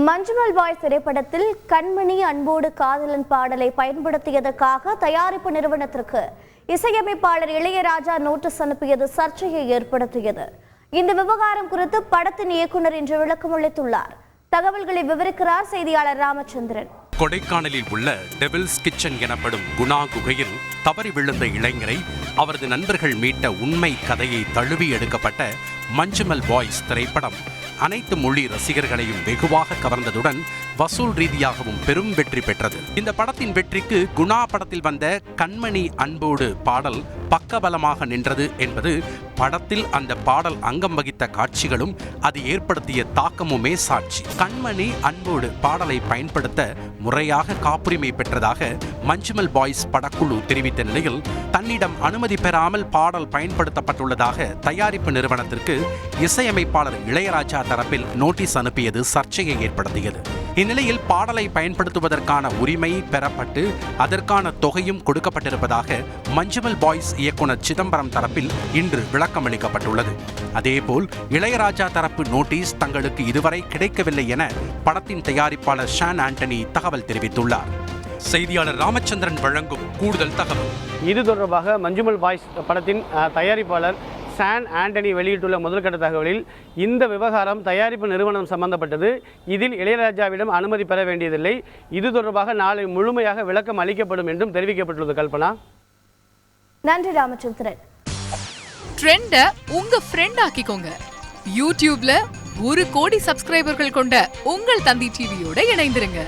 Manjummel boys திரைப்படத்தில் கண்மணி அன்போடு காதலன் பாடலை பயன்படுத்தியதற்காக தயாரிப்பு நிறுவனத்திற்கு இசையமைப்பாளர் இளையராஜா நோட்டீஸ் அனுப்பியது சர்ச்சையை ஏற்படுத்தியது. இந்த விவகாரம் குறித்து படத்தின் இயக்குனர் இன்று விளக்கம் அளித்துள்ளார். தகவல்களை விவரிக்கிறார் செய்தியாளர் ராமச்சந்திரன். கொடைக்கானலில் உள்ள டெவில்ஸ் கிச்சன் எனப்படும் குணா குகையில் தவறி விழுந்த இளைஞரை அவரது நண்பர்கள் மீட்ட உண்மை கதையை தழுவி எடுக்கப்பட்ட மஞ்சுமல் பாய்ஸ் திரைப்படம் அனைத்து மொழி ரசிகர்களையும் வெகுவாக கவர்ந்ததுடன் வசூல் ரீதியாகவும் பெரும் வெற்றி பெற்றது. இந்த படத்தின் வெற்றிக்கு குணா படத்தில் வந்த கண்மணி அன்போடு பாடல் பக்கபலமாக நின்றது என்பது படத்தில் அந்த பாடல் அங்கம் வகித்த காட்சிகளும் அது ஏற்படுத்திய தாக்கமுமே சாட்சி. கண்மணி அன்போடு பாடலை பயன்படுத்த முறையாக காப்புரிமை பெற்றதாக மஞ்சுமல் பாய்ஸ் படக்குழு தெரிவித்த நிலையில் தன்னிடம் அனுமதி பெறாமல் பாடல் பயன்படுத்தப்பட்டுள்ளதாக தயாரிப்பு நிறுவனத்திற்கு இசையமைப்பாளர் இளையராஜா தரப்பில் நோட்டீஸ் அனுப்பியது சர்ச்சையை ஏற்படுத்தியது. இந்நிலையில் பாடலை பயன்படுத்துவதற்கான உரிமை பெறப்பட்டு அதற்கான தொகையும் கொடுக்கப்பட்டிருப்பதாக மஞ்சுமல் பாய்ஸ் இயக்குனர் சிதம்பரம் தரப்பில் இன்று விளக்கம் அளிக்கப்பட்டுள்ளது. அதேபோல் இளையராஜா தரப்பு நோட்டீஸ் தங்களுக்கு இதுவரை கிடைக்கவில்லை என படத்தின் தயாரிப்பாளர் ஷான் ஆண்டனி தகவல் தெரிவித்துள்ளார். செய்தியாளர் ராமச்சந்திரன் வழங்கும் கூடுதல் தகவல். இது தொடர்பாக மஞ்சுமல் பாய்ஸ் படத்தின் தயாரிப்பாளர் ஷான் ஆண்டனி வெளியிட்டுள்ள முதல்கட்ட தகவலில் இந்த விவகாரம் தயாரிப்பு நிறுவனம் சம்பந்தப்பட்டது. இதில் இளையராஜாவிடம் அனுமதி பெற வேண்டியதில்லை. இது தொடர்பாக நாளை முழுமையாக விளக்கம் அளிக்கப்படும் என்றும் தெரிவிக்கப்பட்டுள்ளது. கல்பனா. நன்றி ராமச்சந்திரன். ட்ரெண்ட உங்க ஃப்ரெண்ட் ஆக்கிக்கோங்க. யூடியூப்ல 1 கோடி சப்ஸ்கிரைபர்கள் கொண்ட உங்கள் தந்தி டிவியோட இணைந்திருங்க.